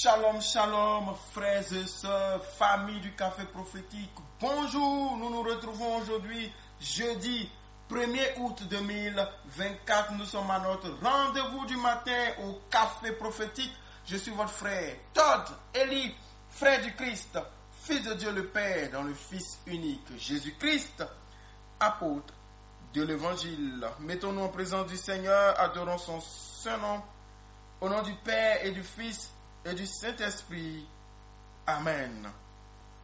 Shalom, shalom, frères et sœurs, famille du Café Prophétique. Bonjour, nous nous retrouvons aujourd'hui, jeudi 1er août 2024. Nous sommes à notre rendez-vous du matin au Café Prophétique. Je suis votre frère Todd Eli, frère du Christ, fils de Dieu le Père, dans le Fils unique, Jésus-Christ, apôtre de l'Évangile. Mettons-nous en présence du Seigneur, adorons son saint nom, au nom du Père et du Fils et du Saint-Esprit. Amen.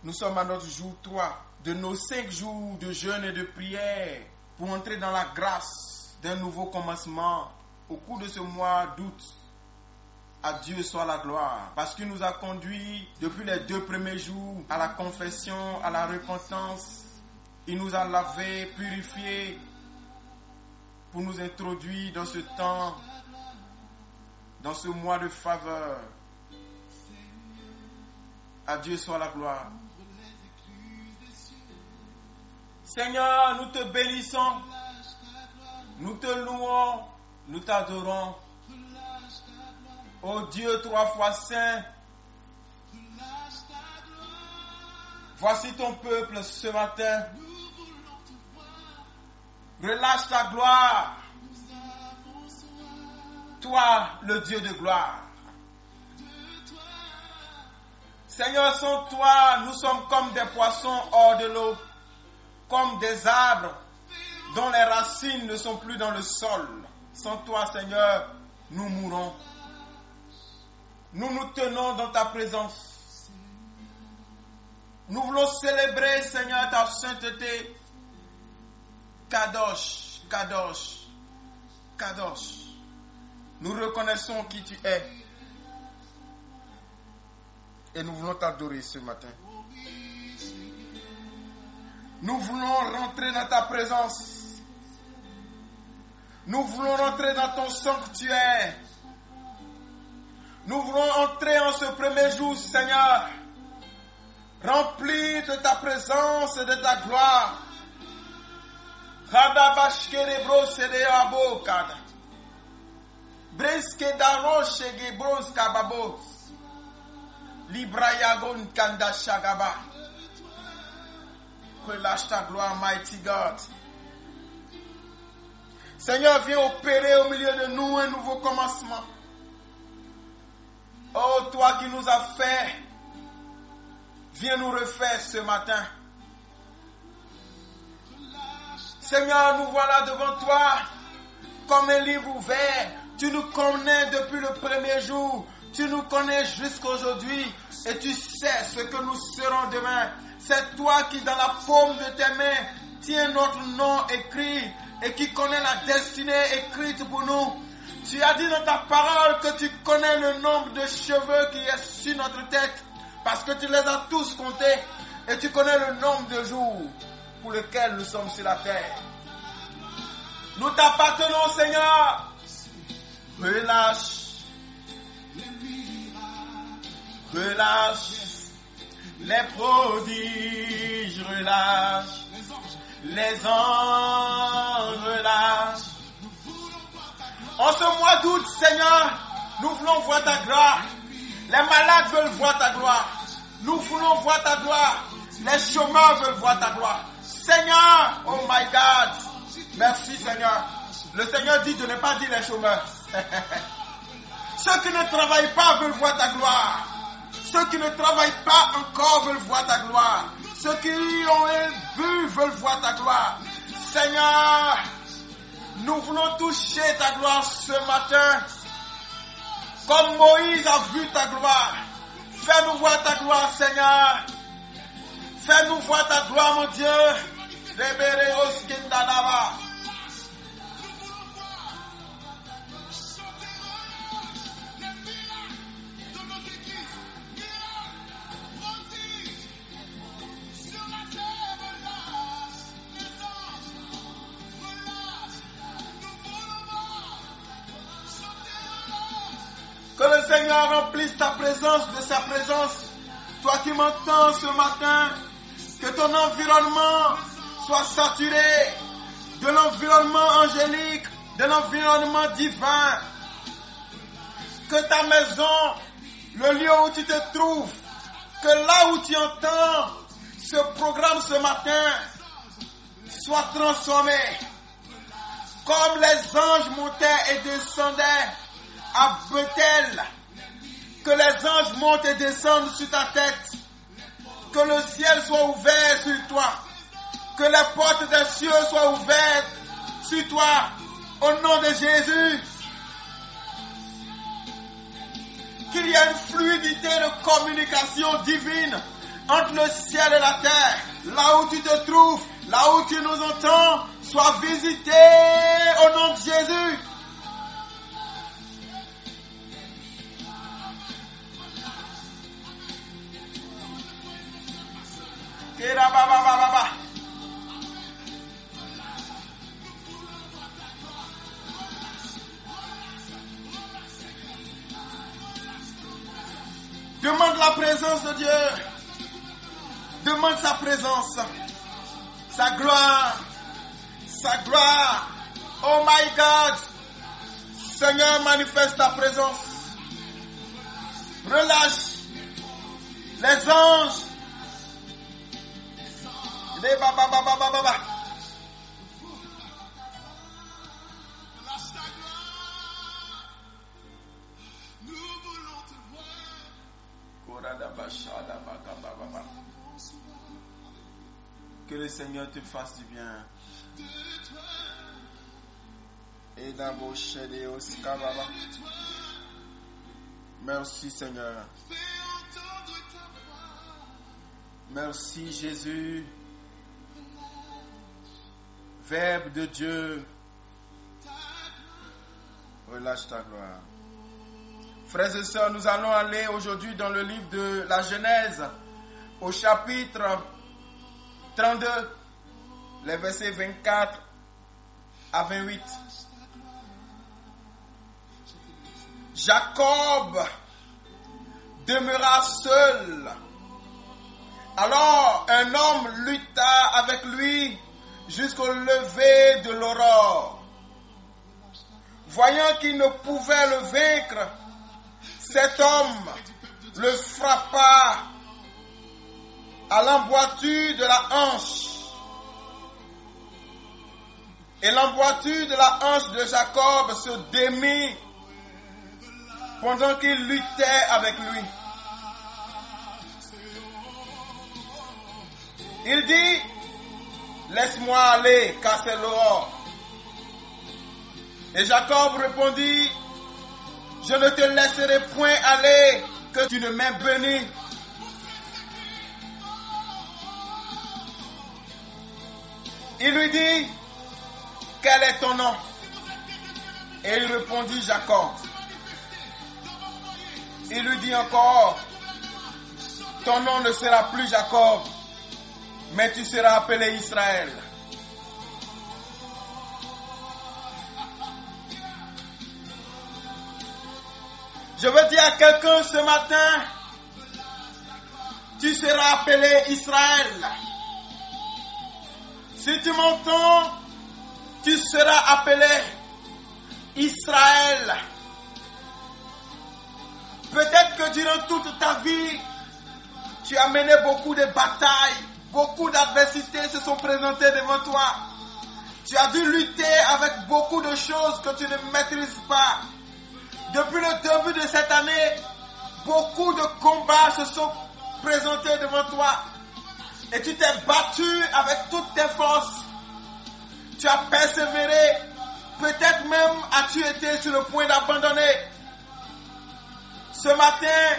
Nous sommes à notre jour 3 de nos 5 jours de jeûne et de prière pour entrer dans la grâce d'un nouveau commencement au cours de ce mois d'août. À Dieu soit la gloire, parce qu'il nous a conduits depuis les 2 premiers jours à la confession, à la repentance. Il nous a lavés, purifiés pour nous introduire dans ce temps, dans ce mois de faveur. À Dieu soit la gloire. Seigneur, nous te bénissons, nous te louons, nous t'adorons. Ô Dieu 3 fois saint, voici ton peuple ce matin. Relâche ta gloire, toi le Dieu de gloire. Seigneur, sans toi, nous sommes comme des poissons hors de l'eau, comme des arbres dont les racines ne sont plus dans le sol. Sans toi, Seigneur, nous mourrons. Nous nous tenons dans ta présence. Nous voulons célébrer, Seigneur, ta sainteté. Kadosh, Kadosh, Kadosh. Nous reconnaissons qui tu es. Et nous voulons t'adorer ce matin. Nous voulons rentrer dans ta présence. Nous voulons rentrer dans ton sanctuaire. Nous voulons entrer en ce premier jour, Seigneur, rempli de ta présence et de ta gloire. Librayagon Kanda Shagaba. Relâche ta gloire, mighty God. Seigneur, viens opérer au milieu de nous un nouveau commencement. Oh, toi qui nous as fait, viens nous refaire ce matin. Seigneur, nous voilà devant toi comme un livre ouvert. Tu nous connais depuis le premier jour. Tu nous connais jusqu'aujourd'hui et tu sais ce que nous serons demain. C'est toi qui, dans la paume de tes mains, tiens notre nom écrit et qui connais la destinée écrite pour nous. Tu as dit dans ta parole que tu connais le nombre de cheveux qui est sur notre tête parce que tu les as tous comptés et tu connais le nombre de jours pour lesquels nous sommes sur la terre. Nous t'appartenons, Seigneur. Relâche. Relâche les prodiges, relâche les anges, relâche. En ce mois d'août, Seigneur, nous voulons voir ta gloire. Les malades veulent voir ta gloire. Nous voulons voir ta gloire. Les chômeurs veulent voir ta gloire. Seigneur, oh my God, merci Seigneur. Le Seigneur dit de ne pas dire les chômeurs. Ceux qui ne travaillent pas veulent voir ta gloire. Ceux qui ne travaillent pas encore veulent voir ta gloire. Ceux qui ont vu veulent voir ta gloire. Seigneur, nous voulons toucher ta gloire ce matin. Comme Moïse a vu ta gloire. Fais-nous voir ta gloire, Seigneur. Fais-nous voir ta gloire, mon Dieu. Que le Seigneur remplisse ta présence de sa présence. Toi qui m'entends ce matin, que ton environnement soit saturé de l'environnement angélique, de l'environnement divin. Que ta maison le lieu où tu te trouves, que là où tu entends ce programme ce matin soit transformé. Comme les anges montaient et descendaient à Bethel, que les anges montent et descendent sur ta tête, que le ciel soit ouvert sur toi, que les portes des cieux soient ouvertes sur toi, au nom de Jésus. Qu'il y ait une fluidité de communication divine entre le ciel et la terre. Là où tu te trouves, là où tu nous entends, sois visité au nom de Jésus. Demande la présence de Dieu. Demande sa présence. Sa gloire. Sa gloire. Oh my God. Seigneur, manifeste ta présence. Relâche les anges. Les baba. Que le Seigneur te fasse du bien. Merci Seigneur. Merci Jésus. Verbe de Dieu. Relâche ta gloire. Frères et sœurs, nous allons aller aujourd'hui dans le livre de la Genèse, au chapitre 32, les versets 24 à 28. Jacob demeura seul. Alors un homme lutta avec lui jusqu'au lever de l'aurore. Voyant qu'il ne pouvait le vaincre, cet homme le frappa à l'emboîture de la hanche. Et l'emboîture de la hanche de Jacob se démit pendant qu'il luttait avec lui. Il dit, laisse-moi aller casser l'aurore. Et Jacob répondit, je ne te laisserai point aller que tu ne m'aies béni. Il lui dit, quel est ton nom? Et il répondit, Jacob. Il lui dit encore, ton nom ne sera plus Jacob, mais tu seras appelé Israël. Je veux dire à quelqu'un ce matin, tu seras appelé Israël. Si tu m'entends, tu seras appelé Israël. Peut-être que durant toute ta vie, tu as mené beaucoup de batailles, beaucoup d'adversités se sont présentées devant toi. Tu as dû lutter avec beaucoup de choses que tu ne maîtrises pas. Depuis le début de cette année, beaucoup de combats se sont présentés devant toi. Et tu t'es battu avec toutes tes forces. Tu as persévéré. Peut-être même as-tu été sur le point d'abandonner. Ce matin,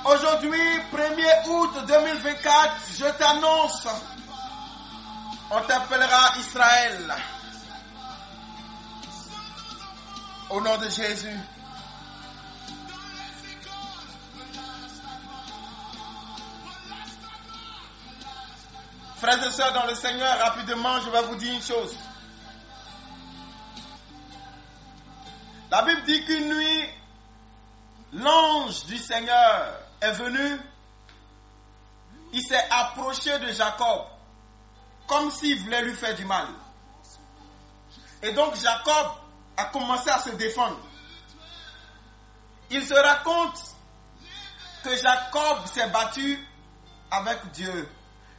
aujourd'hui, 1er août 2024, je t'annonce, on t'appellera Israël. Au nom de Jésus. Frères et sœurs dans le Seigneur, rapidement, je vais vous dire une chose. La Bible dit qu'une nuit, l'ange du Seigneur est venu. Il s'est approché de Jacob comme s'il voulait lui faire du mal. Et donc Jacob a commencé à se défendre. Il se raconte que Jacob s'est battu avec Dieu.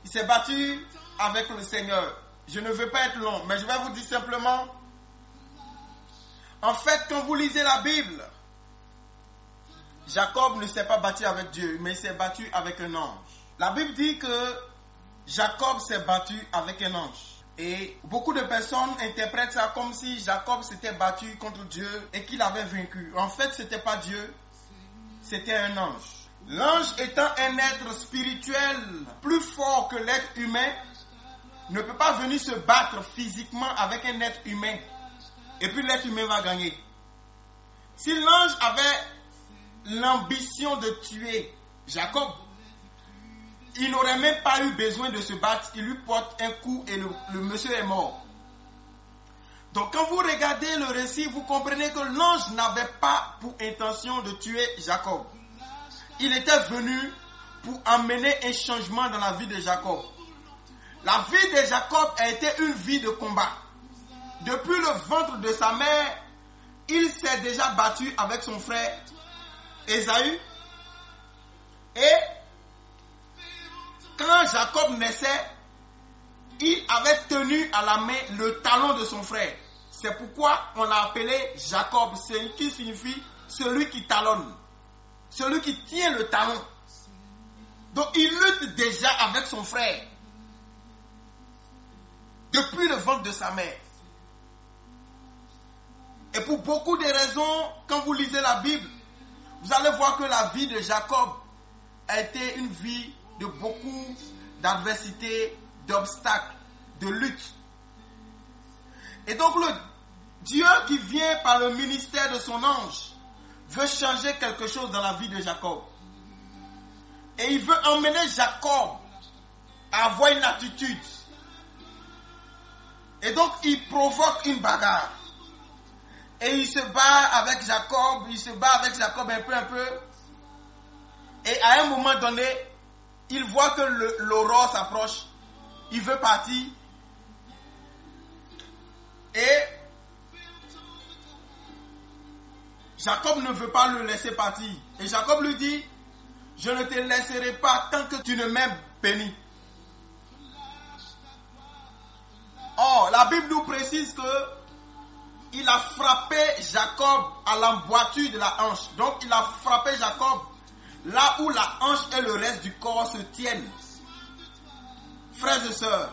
Il s'est battu avec le Seigneur. Je ne veux pas être long, mais je vais vous dire simplement, en fait, quand vous lisez la Bible, Jacob ne s'est pas battu avec Dieu, mais il s'est battu avec un ange. La Bible dit que Jacob s'est battu avec un ange. Et beaucoup de personnes interprètent ça comme si Jacob s'était battu contre Dieu et qu'il avait vaincu. En fait, ce n'était pas Dieu, c'était un ange. L'ange étant un être spirituel plus fort que l'être humain, ne peut pas venir se battre physiquement avec un être humain. Et puis l'être humain va gagner. Si l'ange avait l'ambition de tuer Jacob, il n'aurait même pas eu besoin de se battre. Il lui porte un coup et le monsieur est mort. Donc quand vous regardez le récit, vous comprenez que l'ange n'avait pas pour intention de tuer Jacob. Il était venu pour amener un changement dans la vie de Jacob. La vie de Jacob a été une vie de combat. Depuis le ventre de sa mère, il s'est déjà battu avec son frère Ésaü. Et quand Jacob naissait, il avait tenu à la main le talon de son frère. C'est pourquoi on l'a appelé Jacob, ce qui signifie celui qui talonne, celui qui tient le talon. Donc il lutte déjà avec son frère depuis le ventre de sa mère. Et pour beaucoup de raisons, quand vous lisez la Bible, vous allez voir que la vie de Jacob a été une vie de beaucoup d'adversité, d'obstacles, de luttes. Et donc le Dieu qui vient par le ministère de son ange veut changer quelque chose dans la vie de Jacob. Et il veut emmener Jacob à avoir une attitude. Et donc il provoque une bagarre. Et il se bat avec Jacob, un peu. Et à un moment donné, il voit que l'aurore s'approche. Il veut partir. Et Jacob ne veut pas le laisser partir. Et Jacob lui dit, je ne te laisserai pas tant que tu ne m'aies béni. Or, la Bible nous précise que il a frappé Jacob à l'emboîture de la hanche. Donc, il a frappé Jacob là où la hanche et le reste du corps se tiennent. Frères et sœurs,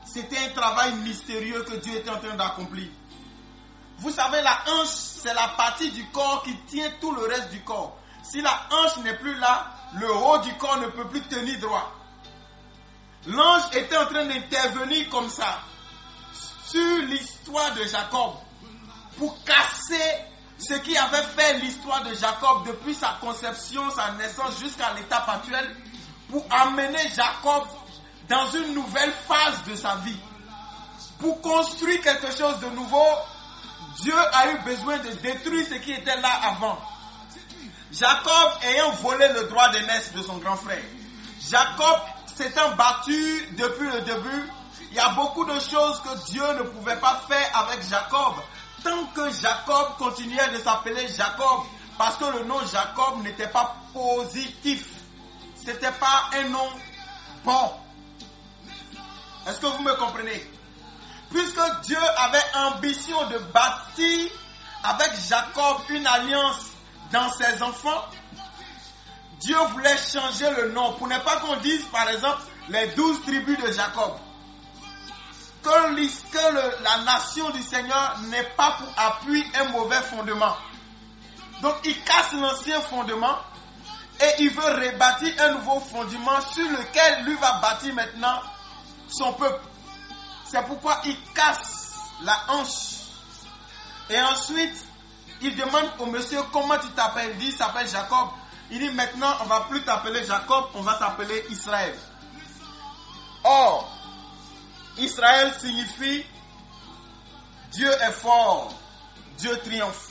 c'était un travail mystérieux que Dieu était en train d'accomplir. Vous savez, la hanche, c'est la partie du corps qui tient tout le reste du corps. Si la hanche n'est plus là, le haut du corps ne peut plus tenir droit. L'ange était en train d'intervenir comme ça sur l'histoire de Jacob pour casser ce qui avait fait l'histoire de Jacob depuis sa conception, sa naissance jusqu'à l'étape actuelle, pour amener Jacob dans une nouvelle phase de sa vie. Pour construire quelque chose de nouveau, Dieu a eu besoin de détruire ce qui était là avant. Jacob ayant volé le droit d'aînesse de son grand frère, Jacob s'étant battu depuis le début, il y a beaucoup de choses que Dieu ne pouvait pas faire avec Jacob tant que Jacob continuait de s'appeler Jacob, parce que le nom Jacob n'était pas positif. Ce n'était pas un nom bon. Est-ce que vous me comprenez? Puisque Dieu avait ambition de bâtir avec Jacob une alliance dans ses enfants, Dieu voulait changer le nom pour ne pas qu'on dise par exemple les 12 tribus de Jacob. Que la nation du Seigneur n'ait pas pour appui un mauvais fondement. Donc il casse l'ancien fondement et il veut rebâtir un nouveau fondement sur lequel lui va bâtir maintenant son peuple. C'est pourquoi il casse la hanche. Et ensuite, il demande au monsieur comment tu t'appelles. Il dit, il s'appelle Jacob. Il dit maintenant, on ne va plus t'appeler Jacob, on va t'appeler Israël. Or, Israël signifie Dieu est fort, Dieu triomphe.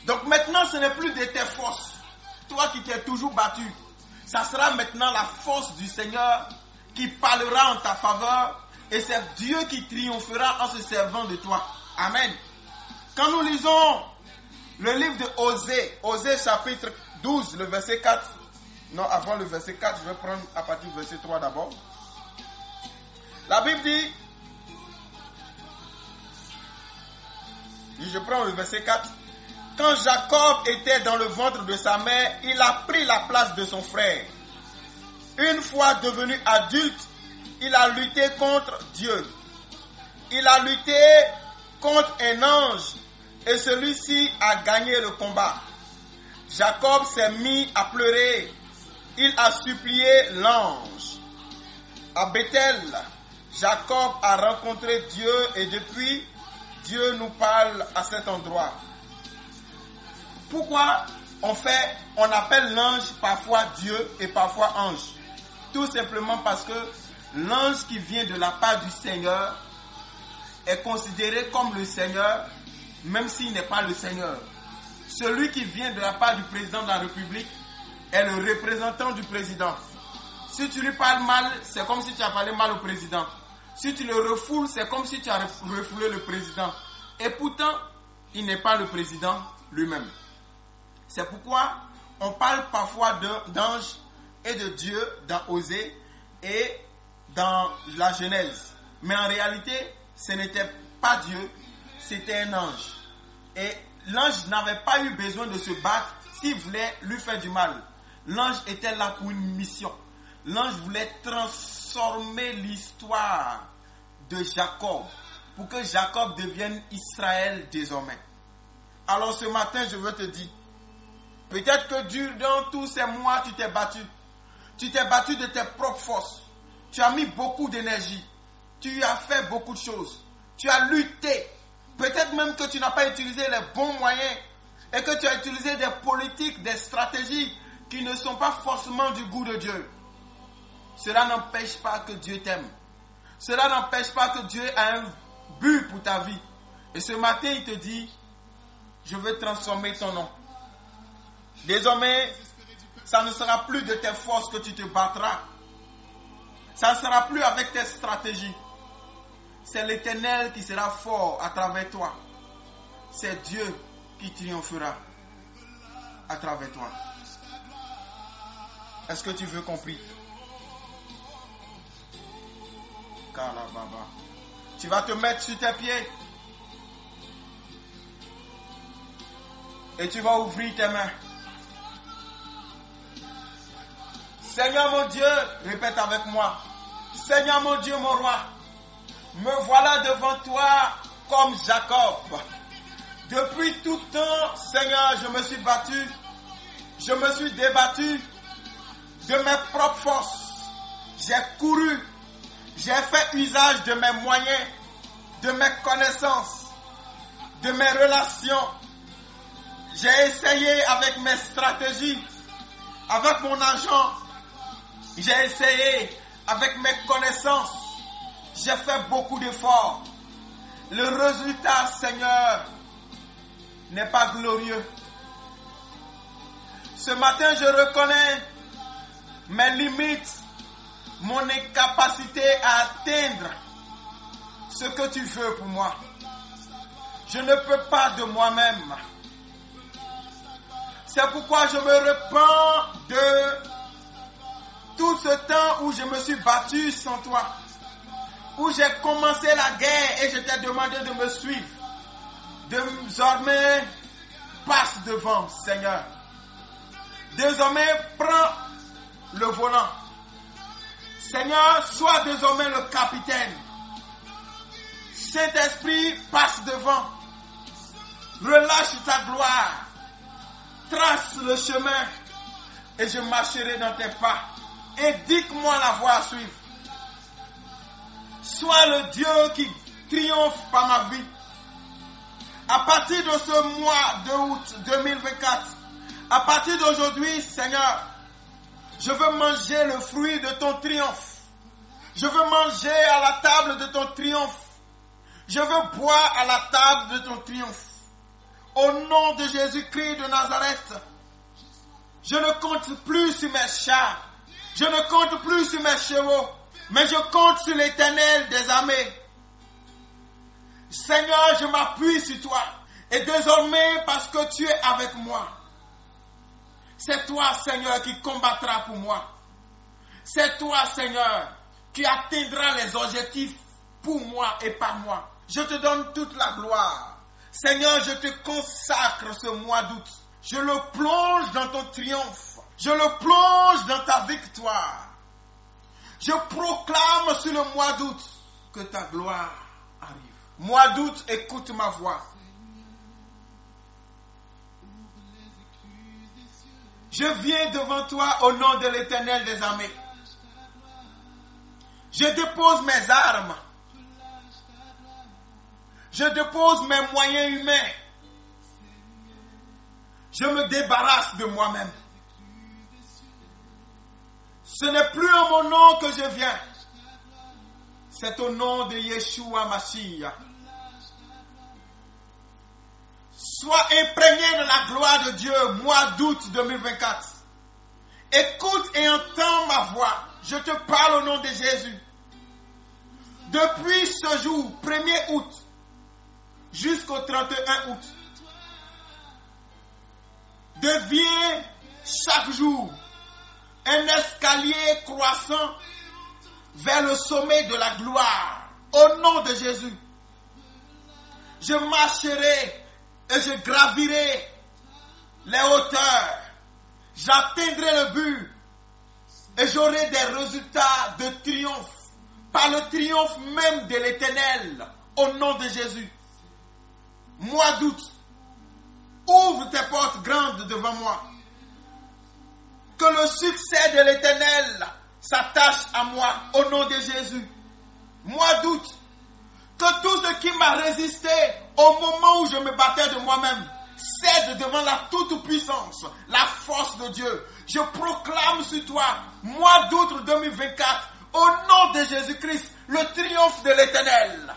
Donc maintenant, ce n'est plus de tes forces. Toi qui t'es toujours battu, ça sera maintenant la force du Seigneur qui parlera en ta faveur et c'est Dieu qui triomphera en se servant de toi. Amen. Quand nous lisons le livre de Osée, Osée chapitre 12, le verset 4. Non, avant le verset 4, je vais prendre à partir du verset 3 d'abord. La Bible dit, je prends le verset 4. Quand Jacob était dans le ventre de sa mère, il a pris la place de son frère. Une fois devenu adulte, il a lutté contre Dieu. Il a lutté contre un ange et celui-ci a gagné le combat. Jacob s'est mis à pleurer. Il a supplié l'ange. À Bethel, Jacob a rencontré Dieu et depuis, Dieu nous parle à cet endroit. Pourquoi on appelle l'ange parfois Dieu et parfois ange? Tout simplement parce que l'ange qui vient de la part du Seigneur est considéré comme le Seigneur, même s'il n'est pas le Seigneur. Celui qui vient de la part du président de la République est le représentant du président. Si tu lui parles mal, c'est comme si tu as parlé mal au président. Si tu le refoules, c'est comme si tu as refoulé le président. Et pourtant, il n'est pas le président lui-même. C'est pourquoi on parle parfois d'ange et de Dieu dans Osée et dans la Genèse. Mais en réalité, ce n'était pas Dieu, c'était un ange. Et l'ange n'avait pas eu besoin de se battre s'il voulait lui faire du mal. L'ange était là pour une mission. L'ange voulait transformer l'histoire de Jacob pour que Jacob devienne Israël désormais. Alors ce matin, je veux te dire, peut-être que durant tous ces mois, tu t'es battu. Tu t'es battu de tes propres forces. Tu as mis beaucoup d'énergie. Tu as fait beaucoup de choses. Tu as lutté. Peut-être même que tu n'as pas utilisé les bons moyens et que tu as utilisé des politiques, des stratégies qui ne sont pas forcément du goût de Dieu. Cela n'empêche pas que Dieu t'aime. Cela n'empêche pas que Dieu a un but pour ta vie. Et ce matin, il te dit, je veux transformer ton nom. Désormais, ça ne sera plus de tes forces que tu te battras. Ça ne sera plus avec tes stratégies. C'est l'Éternel qui sera fort à travers toi. C'est Dieu qui triomphera à travers toi. Est-ce que tu veux compris? Kalababa. Tu vas te mettre sur tes pieds. Et tu vas ouvrir tes mains. Seigneur mon Dieu, répète avec moi. Seigneur mon Dieu, mon roi, me voilà devant toi comme Jacob. Depuis tout temps, Seigneur, je me suis battu. Je me suis débattu de mes propres forces. J'ai couru. J'ai fait usage de mes moyens, de mes connaissances, de mes relations. J'ai essayé avec mes stratégies, avec mon argent. J'ai essayé avec mes connaissances. J'ai fait beaucoup d'efforts. Le résultat, Seigneur, n'est pas glorieux. Ce matin, je reconnais mes limites, mon incapacité à atteindre ce que tu veux pour moi. Je ne peux pas de moi-même. C'est pourquoi je me repens de tout ce temps où je me suis battu sans toi, où j'ai commencé la guerre et je t'ai demandé de me suivre. Désormais, passe devant, Seigneur. Désormais, prends le volant. Seigneur, sois désormais le capitaine. Saint-Esprit, passe devant. Relâche ta gloire. Trace le chemin et je marcherai dans tes pas. Indique-moi la voie à suivre. Sois le Dieu qui triomphe par ma vie. À partir de ce mois de août 2024, à partir d'aujourd'hui, Seigneur, je veux manger le fruit de ton triomphe. Je veux manger à la table de ton triomphe. Je veux boire à la table de ton triomphe. Au nom de Jésus-Christ de Nazareth, je ne compte plus sur mes chars. Je ne compte plus sur mes chevaux. Mais je compte sur l'Éternel des armées. Seigneur, je m'appuie sur toi. Et désormais, parce que tu es avec moi, C'est toi, Seigneur, qui combattras pour moi. C'est toi, Seigneur, qui atteindras les objectifs pour moi et par moi. Je te donne toute la gloire. Seigneur, je te consacre ce mois d'août. Je le plonge dans ton triomphe. Je le plonge dans ta victoire. Je proclame sur le mois d'août que ta gloire arrive. Mois d'août, écoute ma voix. Je viens devant toi au nom de l'Éternel des armées. Je dépose mes armes. Je dépose mes moyens humains. Je me débarrasse de moi-même. Ce n'est plus en mon nom que je viens. C'est au nom de Yeshua Mashiach. Sois imprégné de la gloire de Dieu, mois d'août 2024. Écoute et entends ma voix. Je te parle au nom de Jésus. Depuis ce jour, 1er août, jusqu'au 31 août, deviens chaque jour un escalier croissant vers le sommet de la gloire. Au nom de Jésus, je marcherai et je gravirai les hauteurs. J'atteindrai le but et j'aurai des résultats de triomphe par le triomphe même de l'Éternel. Au nom de Jésus. Mois d'août, ouvre tes portes grandes devant moi. Que le succès de l'Éternel s'attache à moi au nom de Jésus. Mois d'août, que tout ce qui m'a résisté au moment où je me battais de moi-même cède devant la toute-puissance, la force de Dieu. Je proclame sur toi, mois d'août 2024, au nom de Jésus-Christ, le triomphe de l'Éternel.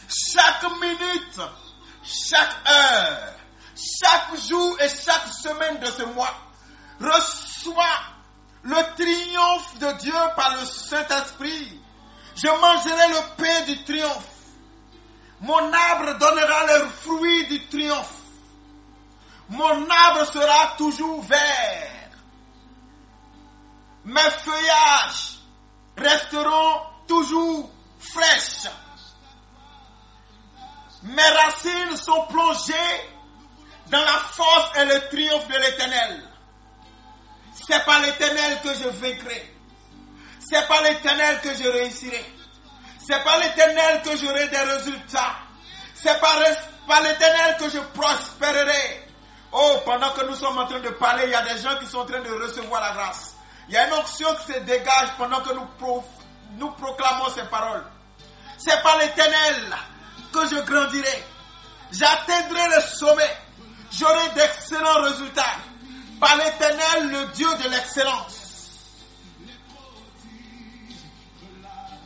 Chaque minute, chaque heure, chaque jour et chaque semaine de ce mois, reçois le triomphe de Dieu par le Saint-Esprit. Je mangerai le pain du triomphe. Mon arbre donnera le fruit du triomphe. Mon arbre sera toujours vert. Mes feuillages resteront toujours fraîches. Mes racines sont plongées dans la force et le triomphe de l'Éternel. C'est par l'Éternel que je vaincrai. C'est par l'Éternel que je réussirai. C'est par l'Éternel que j'aurai des résultats. C'est par l'Éternel que je prospérerai. Oh, pendant que nous sommes en train de parler, il y a des gens qui sont en train de recevoir la grâce. Il y a une onction qui se dégage pendant que nous proclamons ces paroles. C'est par l'Éternel que je grandirai. J'atteindrai le sommet. J'aurai d'excellents résultats. Par l'Éternel, le Dieu de l'excellence.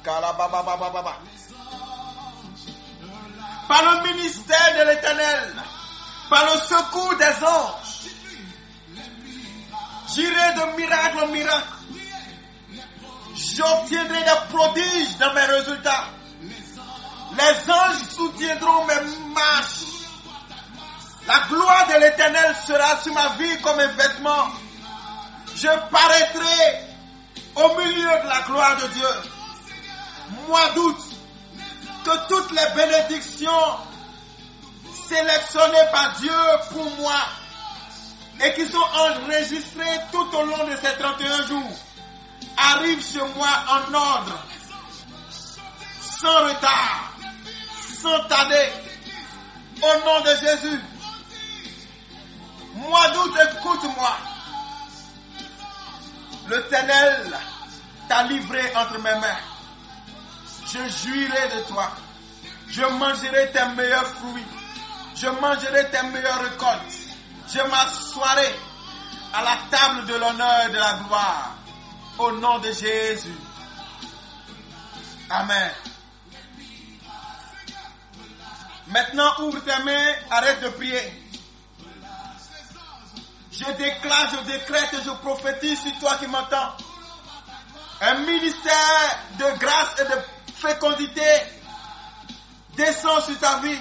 Par le ministère de l'Éternel, par le secours des anges, j'irai de miracle en miracle. J'obtiendrai des prodiges dans mes résultats. Les anges soutiendront mes marches. La gloire de l'Éternel sera sur ma vie comme un vêtement. Je paraîtrai au milieu de la gloire de Dieu. Mois d'août, que toutes les bénédictions sélectionnées par Dieu pour moi et qui sont enregistrées tout au long de ces 31 jours arrivent chez moi en ordre, sans retard, sans tarder, au nom de Jésus. Mois d'août, écoute-moi. L'Éternel t'a livré entre mes mains. Je jouirai de toi. Je mangerai tes meilleurs fruits. Je mangerai tes meilleures récoltes. Je m'assoirai à la table de l'honneur et de la gloire. Au nom de Jésus. Amen. Maintenant, ouvre tes mains, arrête de prier. Je déclare, je décrète et je prophétise sur toi qui m'entends. Un ministère de grâce et de fécondité descend sur ta vie.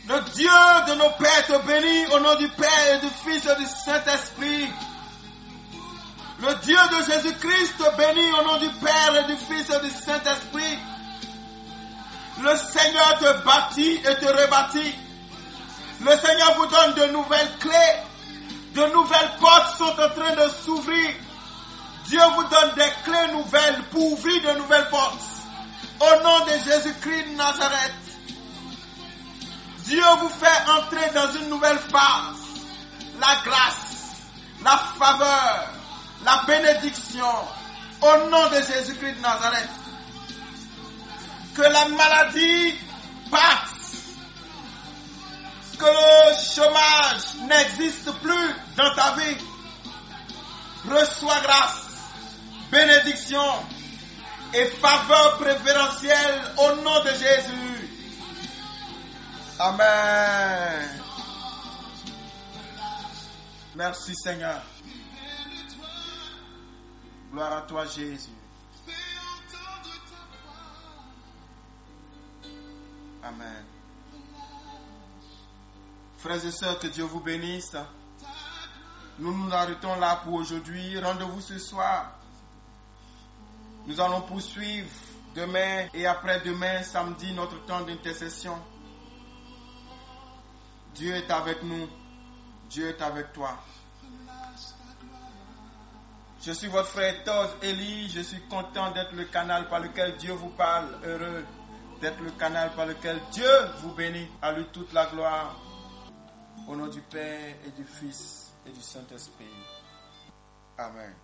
Le Dieu de nos pères te bénit au nom du Père et du Fils et du Saint-Esprit. Le Dieu de Jésus-Christ te bénit au nom du Père et du Fils et du Saint-Esprit. Le Seigneur te bâtit et te rebâtit. Le Seigneur vous donne de nouvelles clés. De nouvelles portes sont en train de s'ouvrir. Dieu vous donne des clés nouvelles pour ouvrir de nouvelles portes. Au nom de Jésus-Christ de Nazareth. Dieu vous fait entrer dans une nouvelle phase. La grâce, la faveur, la bénédiction. Au nom de Jésus-Christ de Nazareth. Que la maladie parte. Que le chômage n'existe plus dans ta vie. Reçois grâce, bénédiction et faveur préférentielle au nom de Jésus. Amen. Merci Seigneur. Gloire à toi Jésus. Amen. Frères et sœurs, que Dieu vous bénisse. Nous nous arrêtons là pour aujourd'hui. Rendez-vous ce soir. Nous allons poursuivre demain et après-demain, samedi, notre temps d'intercession. Dieu est avec nous. Dieu est avec toi. Je suis votre frère Toz Eli. Je suis content d'être le canal par lequel Dieu vous parle. Heureux d'être le canal par lequel Dieu vous bénit. À lui toute la gloire. Au nom du Père et du Fils et du Saint-Esprit. Amen.